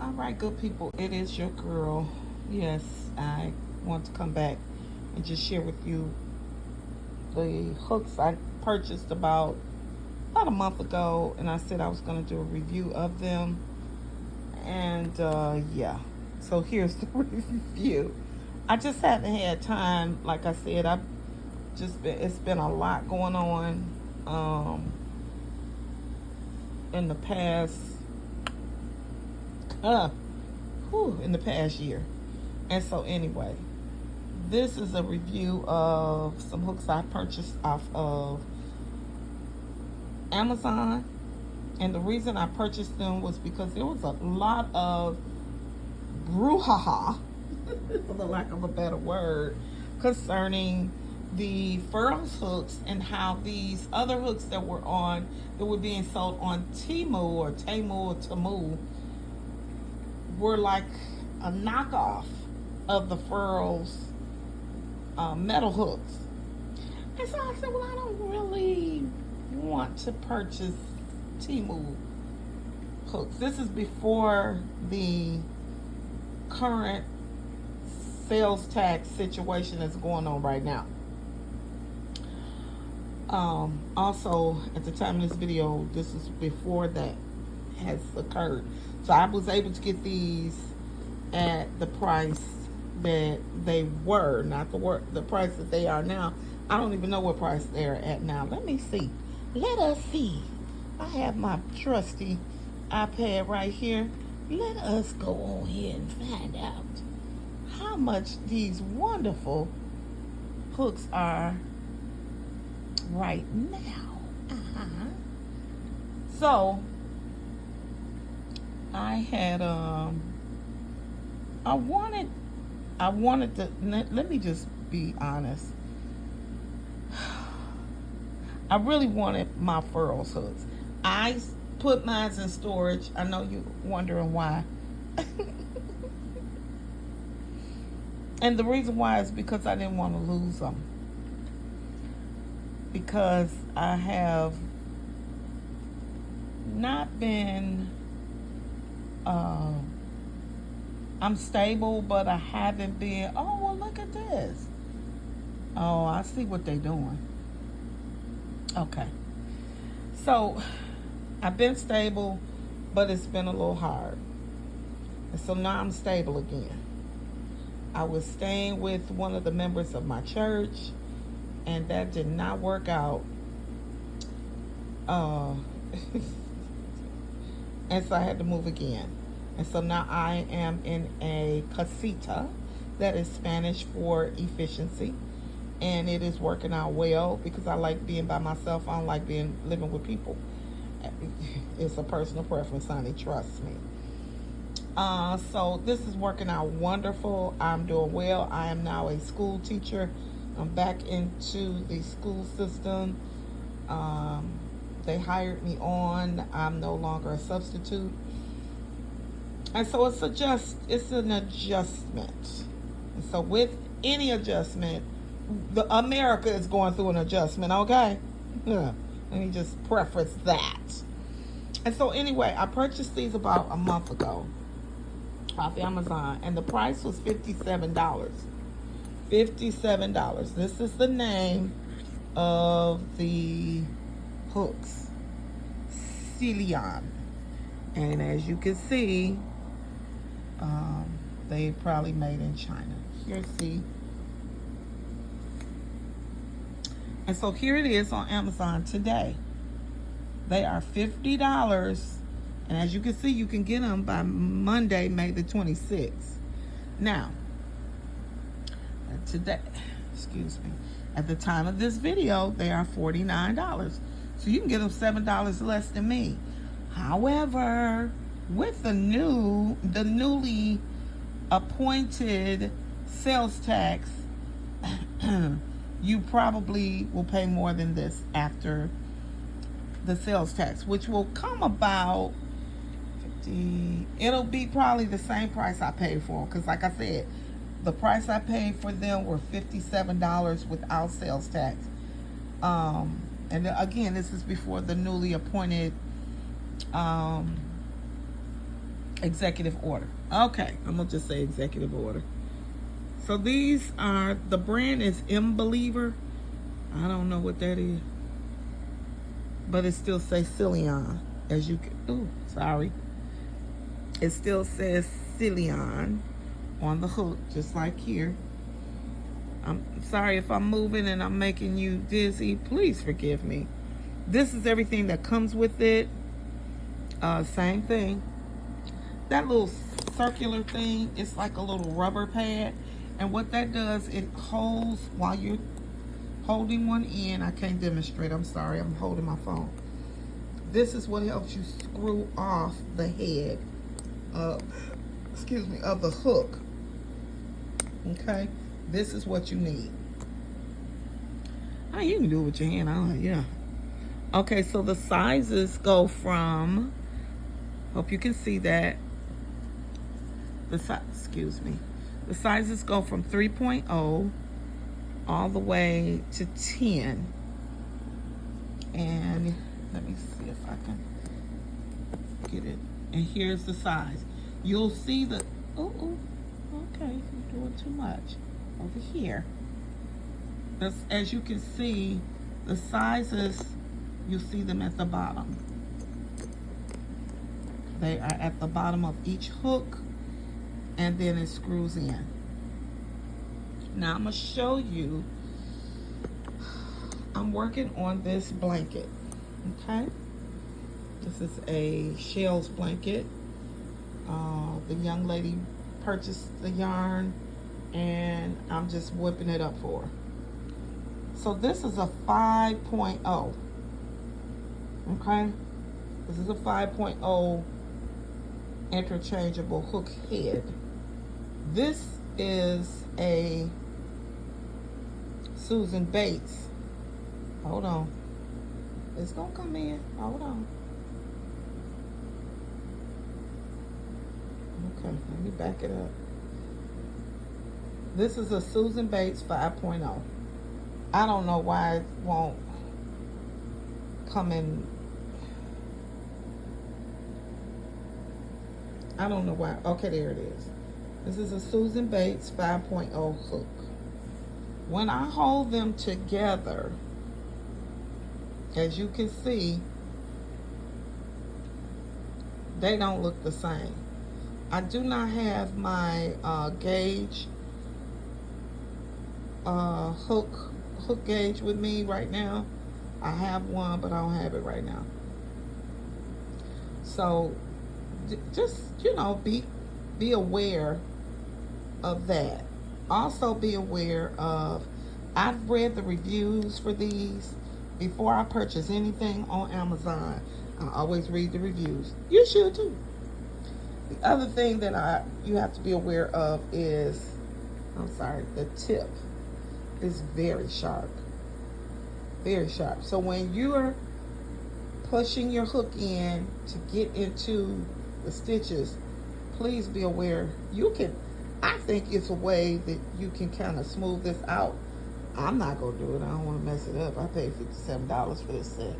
All right, good people, it is your girl. Yes, I want to come back and just share with you the hooks I purchased about a month ago, and I said I was going to do a review of them. And yeah, so here's the review. I just haven't had time. Like I said, I've just been it's been a lot going on in the past uh in the past year. And so anyway, this is a review of some hooks I purchased off of Amazon. And the reason I purchased them was because there was a lot of brouhaha, for the lack of a better word, concerning the furls hooks and how these other hooks that were being sold on Temu were like a knockoff of the furls metal hooks. And so I said, well, I don't really want to purchase Temu hooks. This is before the current sales tax situation that's going on right now. Also, at the time of this video, this is before that has occurred. So I was able to get these at the price that they were, not the price that they are now. I don't even know what price they're at now. Let me see. Let us see. I have my trusty iPad right here. Let us go on here and find out how much these wonderful hooks are right now. So I had I wanted to, let me just be honest. I really wanted my furls hooks. I put mine in storage. I know you're wondering why. And the reason why is because I didn't want to lose them. Because I have not been, I'm stable, but I haven't been, oh, well, look at this. Oh, I see what they're doing. Okay. So, I've been stable, but it's been a little hard. And so now I'm stable again. I was staying with one of the members of my church, and that did not work out. And so I had to move again. And so now I am in a casita, that is Spanish for efficiency. And it is working out well because I like being by myself. I don't like living with people. It's a personal preference, honey. Trust me. So this is working out wonderful. I'm doing well. I am now a school teacher. I'm back into the school system. They hired me on. I'm no longer a substitute. And so it's an adjustment. And so with any adjustment, America is going through an adjustment, okay? Yeah. Let me just preface that. And so anyway, I purchased these about a month ago off Amazon, and the price was $57. $57. This is the name of the hooks. Celion. And as you can see, they probably made in China. Here, see. And so here it is on Amazon today. They are $50. And as you can see, you can get them by Monday, May the 26th. Now, today, excuse me, at the time of this video, they are $49. So you can get them $7 less than me. However, with the newly appointed sales tax, you probably will pay more than this after the sales tax, which will come about 50. It'll be probably the same price I paid for them, because like I said, the price I paid for them were $57 without sales tax. And again, this is before the newly appointed Executive order. Okay, I'm gonna just say executive order. So these are, the brand is Believer. I don't know what that is, but it still says Cillian. As you can, oh, sorry. It still says Cillian on the hook, just like here. I'm sorry if I'm moving and I'm making you dizzy. Please forgive me. This is everything that comes with it. Same thing. That little circular thing, it's like a little rubber pad. And what that does, it holds while you're holding one end. I can't demonstrate, I'm sorry, I'm holding my phone. This is what helps you screw off the head of, of the hook. Okay, this is what you need. Oh, you can do it with your hand, yeah. Okay, so the sizes go from, hope you can see that. The sizes go from 3.0 all the way to 10. And let me see if I can get it. And here's the size. You'll see the, okay, you're doing too much over here. As you can see, the sizes, you'll see them at the bottom. They are at the bottom of each hook, and then it screws in. Now I'm gonna show you, I'm working on this blanket, okay? This is a shells blanket. The young lady purchased the yarn, and I'm just whipping it up for her. So this is a 5.0, okay? This is a 5.0 interchangeable hook head. This is a Susan Bates. Hold on. It's gonna come in. Hold on. Okay, let me back it up. This is a Susan Bates 5.0. I don't know why it won't come in. I don't know why. Okay, there it is. This is a Susan Bates 5.0 hook. When I hold them together, as you can see, they don't look the same. I do not have my gauge, hook gauge with me right now. I have one, but I don't have it right now. So just, you know, be aware of that. Also be aware of, I've read the reviews for these. Before I purchase anything on Amazon, I always read the reviews. You should too. The other thing that you have to be aware of is, the tip is very sharp. Very sharp. So when you're pushing your hook in to get into the stitches, please be aware. I think it's a way that you can kind of smooth this out. I'm not gonna do it. I don't want to mess it up. I paid $57 for this set.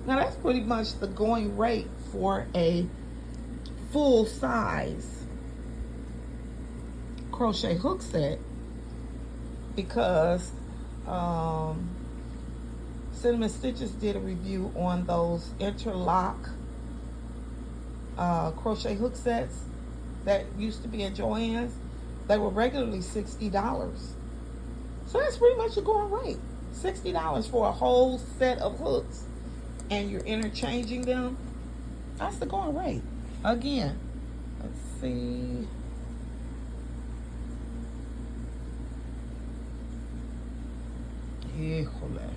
Now that's pretty much the going rate for a full size crochet hook set, because Cinnamon Stitches did a review on those interlock crochet hook sets that used to be at Joann's. They were regularly $60. So that's pretty much a going rate. $60 for a whole set of hooks, and you're interchanging them. That's the going rate. Again, let's see. Híjole.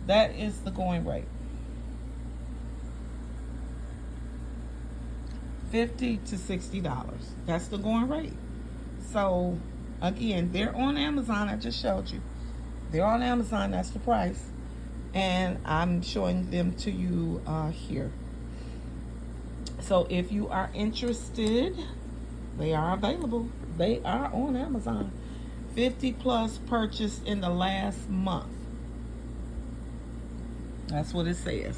That is the going rate. $50 to $60. That's the going rate. So again, they're on Amazon. I just showed you. They're on Amazon. That's the price. And I'm showing them to you here. So if you are interested, they are available. They are on Amazon. 50 plus purchased in the last month. That's what it says.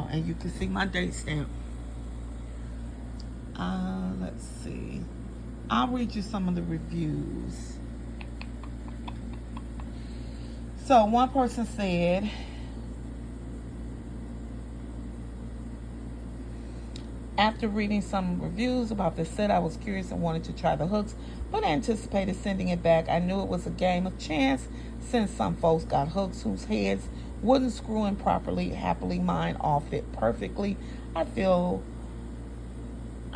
And you can see my date stamp. Let's see. I'll read you some of the reviews. So one person said, after reading some reviews about this set, I was curious and wanted to try the hooks, but I anticipated sending it back. I knew it was a game of chance since some folks got hooks whose heads wouldn't screw in properly. Happily, mine all fit perfectly. I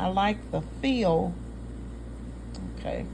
like the feel. Okay.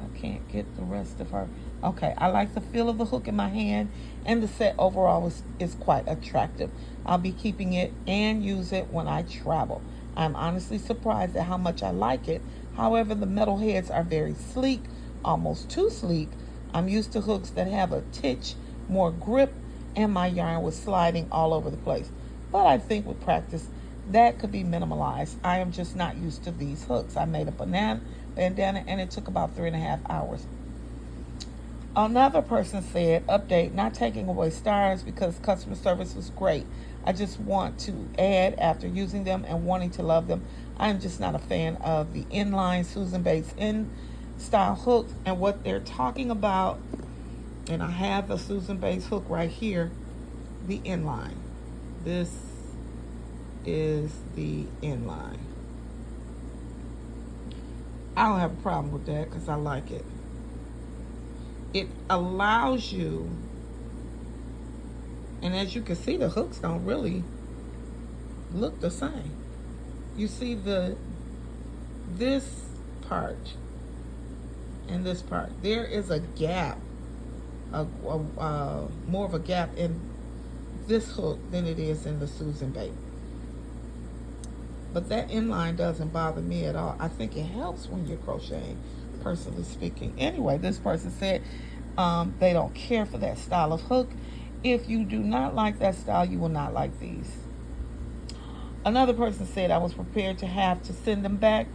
I can't get the rest of her. Okay, I like the feel of the hook in my hand, and the set overall is quite attractive. I'll be keeping it and use it when I travel. I'm honestly surprised at how much I like it. However, the metal heads are very sleek, almost too sleek. I'm used to hooks that have a titch, more grip, and my yarn was sliding all over the place. But I think with practice, that could be minimalized. I am just not used to these hooks. I made a bandana, and it took about 3.5 hours. Another person said, update, not taking away stars because customer service was great. I just want to add, after using them and wanting to love them, I'm just not a fan of the inline Susan Bates in style hooks and what they're talking about. And I have the Susan Bates hook right here, the inline. This is the inline. I don't have a problem with that because I like it. It allows you, and as you can see, the hooks don't really look the same. You see this part and this part. There is a gap, more of a gap in this hook than it is in the Susan Bates. But that inline doesn't bother me at all. I think it helps when you're crocheting, personally speaking. Anyway, this person said they don't care for that style of hook. If you do not like that style, you will not like these. Another person said I was prepared to have to send them back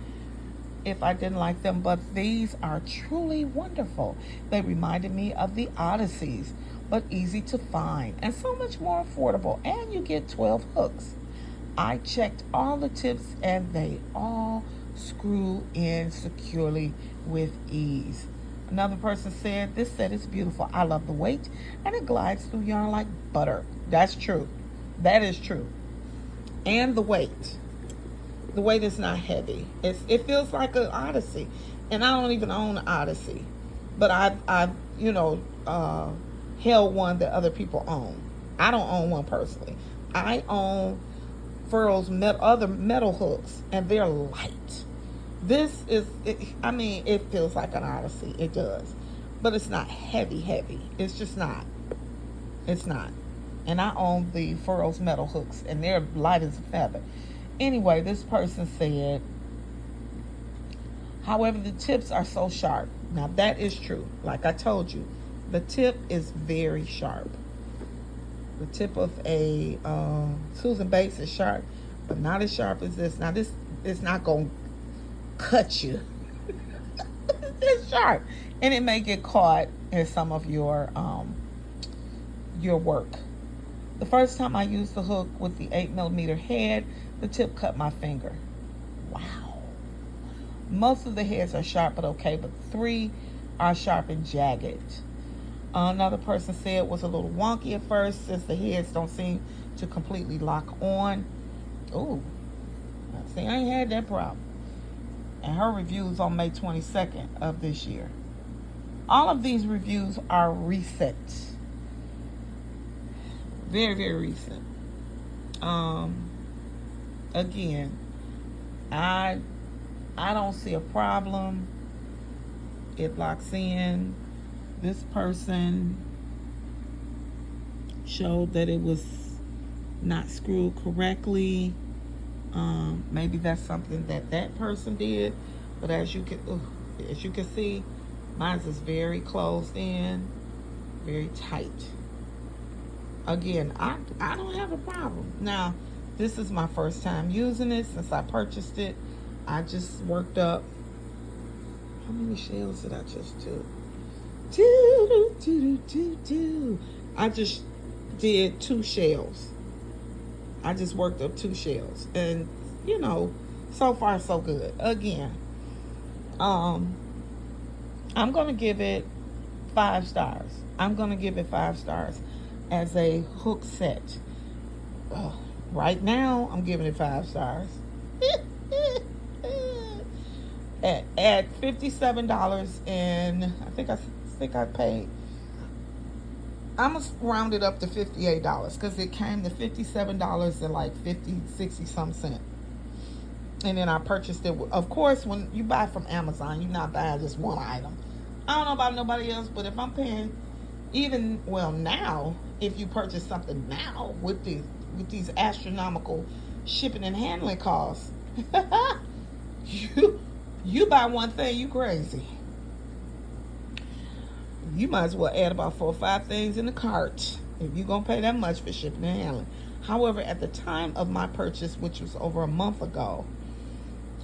if I didn't like them, but these are truly wonderful. They reminded me of the Odysseys, but easy to find and so much more affordable, and you get 12 hooks. I checked all the tips and they all screw in securely with ease. Another person said, this set is beautiful. I love the weight and it glides through yarn like butter. That's true. That is true. And the weight. The weight is not heavy. It feels like an Odyssey. And I don't even own an Odyssey. But I've held one that other people own. I don't own one personally. I own Furl's other metal hooks, and they're light. This is, it feels like an Odyssey. It does. But it's not heavy. It's just not. It's not. And I own the Furl's metal hooks, and they're light as a feather. Anyway, this person said, however, the tips are so sharp. Now, that is true. Like I told you, the tip is very sharp. The tip of a Susan Bates is sharp, but not as sharp as this. Now, this is not going to cut you. It's sharp. And it may get caught in some of your work. The first time I used the hook with the 8mm head, the tip cut my finger. Wow. Most of the heads are sharp but okay, but 3 are sharp and jagged. Another person said it was a little wonky at first since the heads don't seem to completely lock on. Ooh, see, I ain't had that problem. And her review is on May 22nd of this year. All of these reviews are recent. Very, very recent. Again, I don't see a problem. It locks in. This person showed that it was not screwed correctly. Maybe that's something that person did. But as you can see, mine is very closed in, very tight. Again, I don't have a problem. Now, this is my first time using it since I purchased it. I just worked up. How many shells did I just do? Two. I just did 2 shells. I just worked up 2 shells, and you know, so far so good. Again, I'm gonna give it 5 stars. I'm gonna give it 5 stars as a hook set. Right now, I'm giving it 5 stars. at $57, and I think I paid. I'm gonna round it up to $58 because it came to $57 and like 60 some cent. And then I purchased it. Of course, when you buy from Amazon, you're not buying just one item. I don't know about nobody else, but if I'm paying, even well now, if you purchase something now with these astronomical shipping and handling costs, you buy one thing, you crazy. You might as well add about 4 or 5 things in the cart if you're gonna pay that much for shipping and handling. However, at the time of my purchase, which was over a month ago,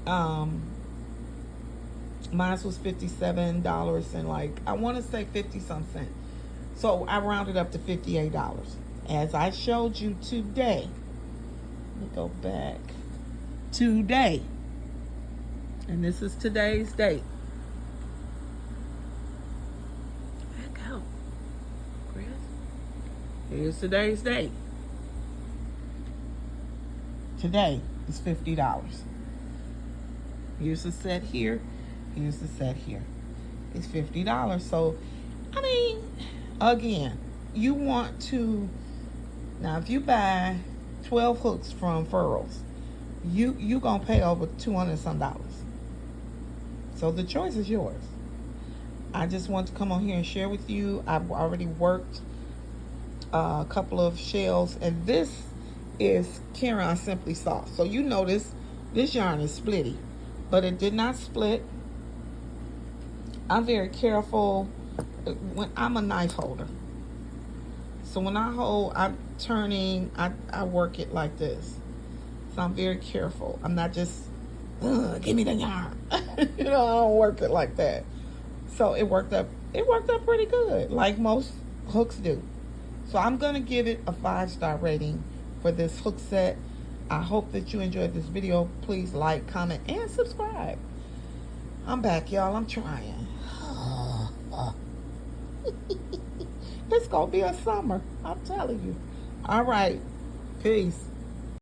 mine was $57 and like I want to say 50 some cent. So I rounded up to $58. As I showed you today. Let me go back. Today. And this is today's date. Back out, Chris. Here's today's date. Today is $50. Here's the set here. Here's the set here. It's $50. So, I mean, again, you want to, now if you buy 12 hooks from Furls, you gonna pay over $200 some. So the choice is yours. I just want to come on here and share with you. I've already worked a couple of shells, and this is Karen Simply Soft. So you notice this yarn is splitty, but it did not split. I'm very careful when I'm a knife holder. So when I hold, I'm turning, I work it like this. So I'm very careful. I'm not just, give me the yarn. You know, I don't work it like that. So it worked up pretty good, like most hooks do. So I'm gonna give it a 5-star rating for this hook set. I hope that you enjoyed this video. Please like, comment, and subscribe. I'm back, y'all. I'm trying. It's gonna be a summer, I'm telling you. All right, peace.